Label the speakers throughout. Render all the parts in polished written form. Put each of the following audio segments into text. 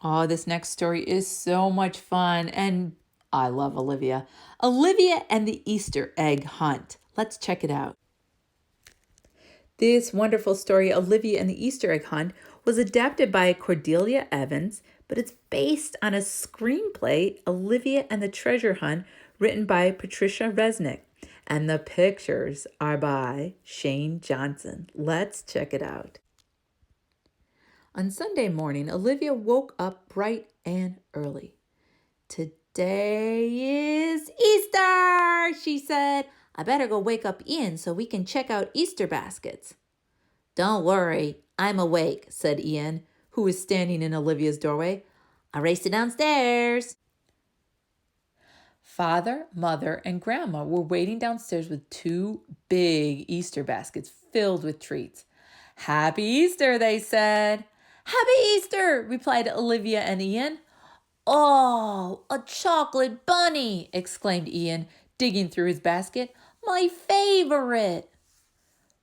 Speaker 1: Oh, this next story is so much fun, and I love Olivia. Olivia and the Easter egg hunt. Let's check it out. This wonderful story, Olivia and the Easter egg hunt, was adapted by Cordelia Evans, but it's based on a screenplay, Olivia and the Treasure Hunt, written by Patricia Resnick. And the pictures are by Shane Johnson. Let's check it out. On Sunday morning, Olivia woke up bright and early. Today is Easter, she said. I better go wake up Ian so we can check out Easter baskets. Don't worry, I'm awake, said Ian, who was standing in Olivia's doorway. I raced downstairs. Father, Mother, and Grandma were waiting downstairs with two big Easter baskets filled with treats. Happy Easter, they said. Happy Easter, replied Olivia and Ian. Oh, a chocolate bunny, exclaimed Ian, digging through his basket. My favorite.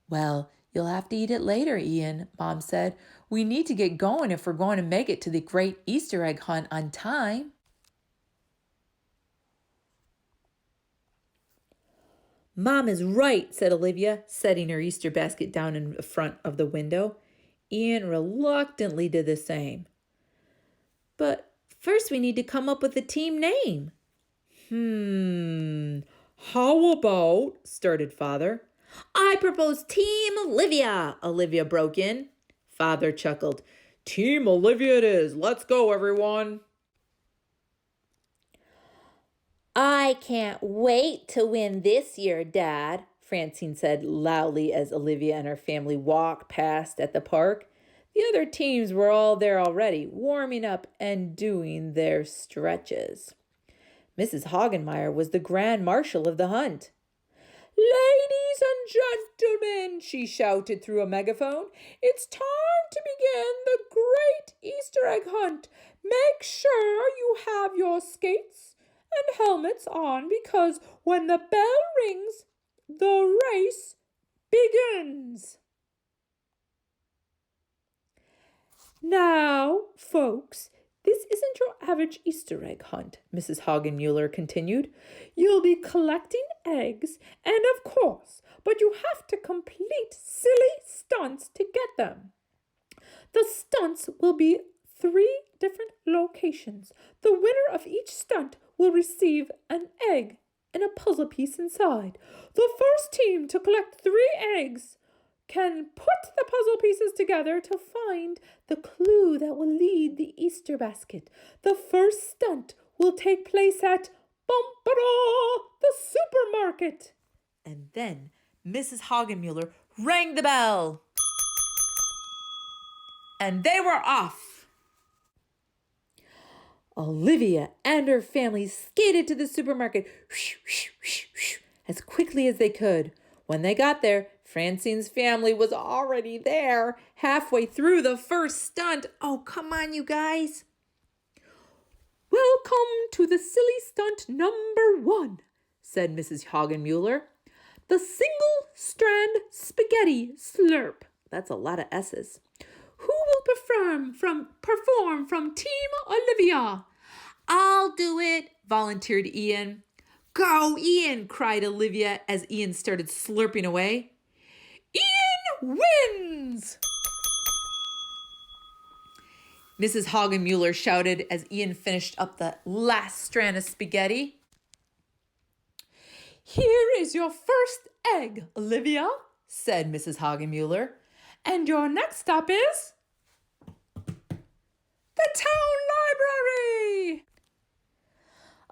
Speaker 1: Well, you'll have to eat it later, Ian, Mom said. We need to get going if we're going to make it to the great Easter egg hunt on time. Mom is right, said Olivia, setting her Easter basket down in front of the window. Ian reluctantly did the same. But first we need to come up with a team name. How about, started Father. I propose Team Olivia, Olivia broke in. Father chuckled. Team Olivia it is. Let's go, everyone. I can't wait to win this year, Dad, Francine said loudly as Olivia and her family walked past at the park. The other teams were all there already, warming up and doing their stretches. Mrs. Hagenmeyer was the grand marshal of the hunt. Ladies and gentlemen, she shouted through a megaphone, it's time to begin the great Easter egg hunt. Make sure you have your skates and helmets on because when the bell rings, the race begins. Now, folks, this isn't your average Easter egg hunt, Mrs. Hagenmuller continued. You'll be collecting eggs, and of course, but you have to complete silly stunts to get them. The stunts will be 3 different locations. The winner of each stunt will receive an egg and a puzzle piece inside. The first team to collect 3 eggs can put the puzzle pieces together to find the clue that will lead the Easter basket. The first stunt will take place at the supermarket. And then Mrs. Hagenmuller rang the bell. And they were off. Olivia and her family skated to the supermarket as quickly as they could. When they got there, Francine's family was already there, halfway through the first stunt. Oh, come on, you guys. Welcome to the silly stunt number 1, said Mrs. Hagenmuller. The single strand spaghetti slurp. That's a lot of S's. Who will perform from Team Olivia? I'll do it, volunteered Ian. Go, Ian, cried Olivia as Ian started slurping away. Ian wins! Mrs. Hagenmuller shouted as Ian finished up the last strand of spaghetti. Here is your first egg, Olivia, said Mrs. Hagenmuller. And your next stop is the town library.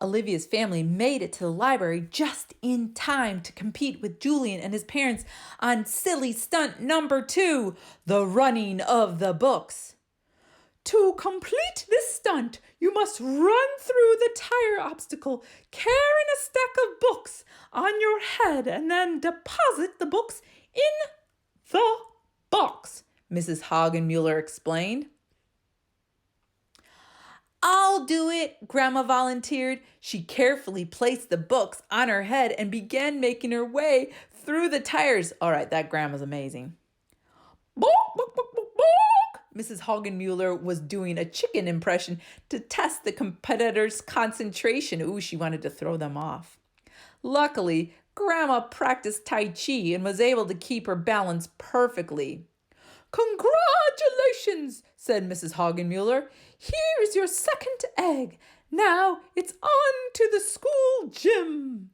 Speaker 1: Olivia's family made it to the library just in time to compete with Julian and his parents on silly stunt number 2, the running of the books. To complete this stunt, you must run through the tire obstacle, carrying a stack of books on your head, and then deposit the books in the box, Mrs. Hagenmuller explained. I'll do it, Grandma volunteered. She carefully placed the books on her head and began making her way through the tires. All right, that Grandma's amazing. Book, book, book, book, book, Mrs. Hagenmuller was doing a chicken impression to test the competitor's concentration. Ooh, she wanted to throw them off. Luckily, Grandma practiced Tai Chi and was able to keep her balance perfectly. "Congratulations," said Mrs. Hagenmuller. "Here's your second egg. Now it's on to the school gym."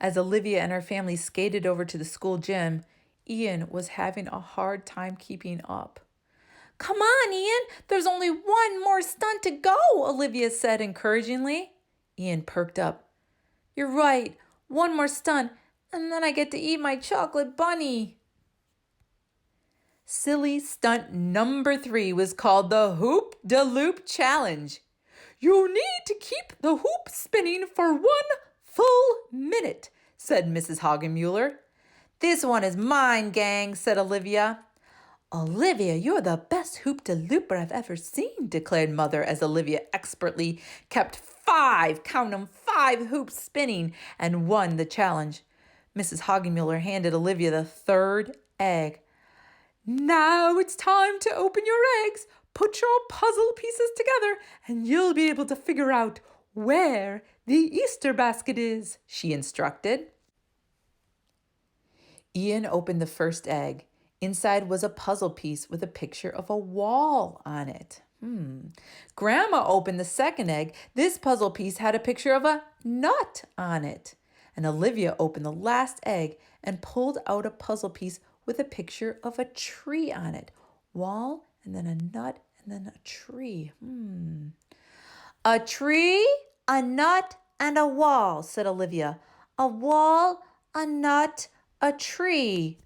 Speaker 1: As Olivia and her family skated over to the school gym, Ian was having a hard time keeping up. "Come on, Ian, there's only one more stunt to go," Olivia said encouragingly. Ian perked up. "You're right, one more stunt, and then I get to eat my chocolate bunny." Silly stunt number 3 was called the Hoop-de-Loop Challenge. "You need to keep the hoop spinning for 1 full minute," said Mrs. Hagenmuller. "This one is mine, gang," said Olivia. "Olivia, you're the best hoop-de-looper I've ever seen," declared Mother as Olivia expertly kept 5 hoops spinning and won the challenge. Mrs. Hagenmuller handed Olivia the 3rd egg. "Now it's time to open your eggs. Put your puzzle pieces together and you'll be able to figure out where the Easter basket is," she instructed. Ian opened the first egg. Inside was a puzzle piece with a picture of a wall on it. Grandma opened the second egg. This puzzle piece had a picture of a nut on it. And Olivia opened the last egg and pulled out a puzzle piece with a picture of a tree on it. Wall, and then a nut, and then a tree. "A tree, a nut, and a wall," said Olivia. "A wall, a nut, a tree."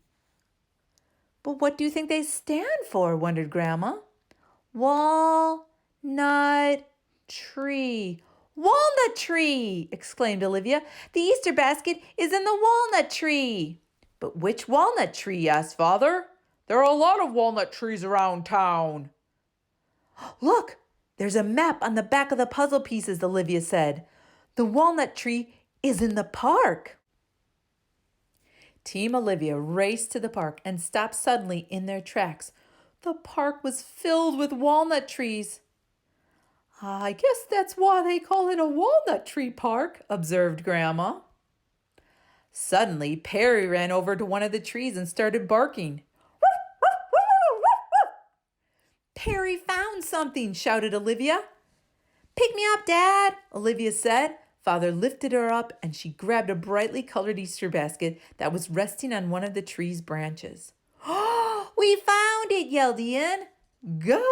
Speaker 1: "But what do you think they stand for?" wondered Grandma. "Wall, nut, tree." "Walnut tree!" exclaimed Olivia. "The Easter basket is in the walnut tree." "But which walnut tree?" asked Father. "There are a lot of walnut trees around town." "Look, there's a map on the back of the puzzle pieces," Olivia said. "The walnut tree is in the park." Team Olivia raced to the park and stopped suddenly in their tracks. The park was filled with walnut trees. "I guess that's why they call it a walnut tree park," observed Grandma. Suddenly, Perry ran over to one of the trees and started barking. "Perry found something," shouted Olivia. "Pick me up, Dad," Olivia said. Father lifted her up and she grabbed a brightly colored Easter basket that was resting on one of the tree's branches. "Oh, we found it," yelled Ian. "Go,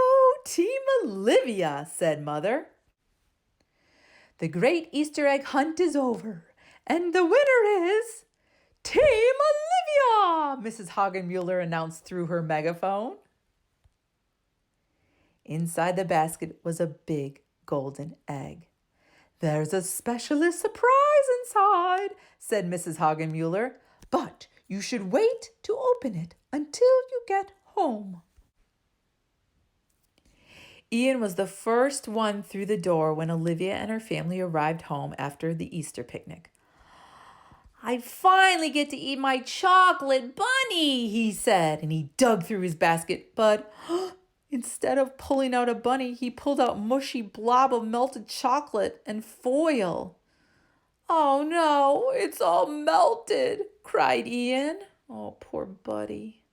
Speaker 1: Team Olivia," said Mother. The great Easter egg hunt is over, and the winner is Team Olivia, Mrs. Hagenmuller announced through her megaphone. Inside the basket was a big golden egg. "There's a specialist surprise inside," said Mrs. Hagenmuller, "but you should wait to open it until you get home." Ian was the first one through the door when Olivia and her family arrived home after the Easter picnic. "I finally get to eat my chocolate bunny," he said, and he dug through his basket, but instead of pulling out a bunny, he pulled out mushy blob of melted chocolate and foil. "Oh no, it's all melted," cried Ian. "Oh, poor buddy."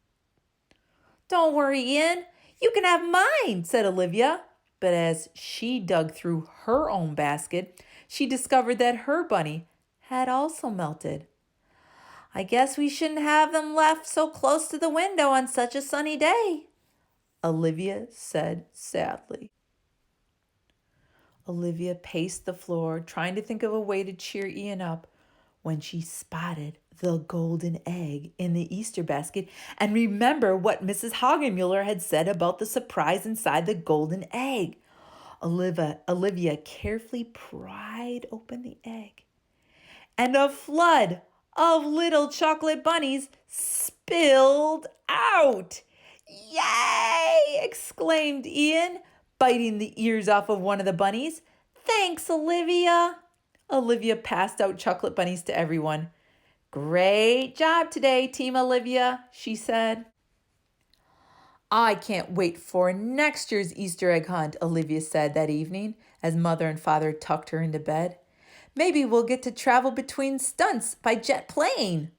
Speaker 1: "Don't worry, Ian. You can have mine," said Olivia. But as she dug through her own basket, she discovered that her bunny had also melted. "I guess we shouldn't have them left so close to the window on such a sunny day," Olivia said sadly. Olivia paced the floor, trying to think of a way to cheer Ian up, when she spotted the golden egg in the Easter basket and remember what Mrs. Hagenmuller had said about the surprise inside the golden egg. Olivia carefully pried open the egg, and a flood of little chocolate bunnies spilled out. "Yay!" exclaimed Ian, biting the ears off of one of the bunnies. "Thanks, Olivia." Olivia passed out chocolate bunnies to everyone. "Great job today, Team Olivia," she said. I can't wait for next year's Easter egg hunt, Olivia said that evening as Mother and Father tucked her into bed. Maybe we'll get to travel between stunts by jet plane.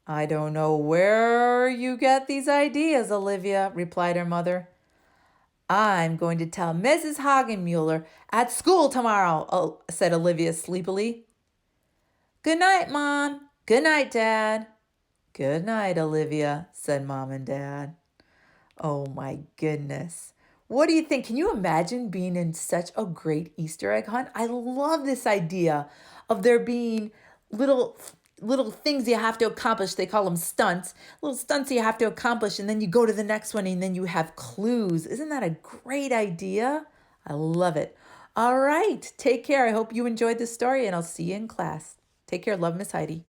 Speaker 1: I don't know where you get these ideas, Olivia, replied her mother. I'm going to tell Mrs. Hagenmuller at school tomorrow, said Olivia sleepily. Good night, Mom. Good night, Dad. Good night, Olivia, said Mom and Dad. Oh my goodness. What do you think? Can you imagine being in such a great Easter egg hunt? I love this idea of there being little things you have to accomplish. They call them stunts. Little stunts you have to accomplish, and then you go to the next one and then you have clues. Isn't that a great idea? I love it. All right. Take care. I hope you enjoyed this story, and I'll see you in class. Take care. Love, Miss Heidi.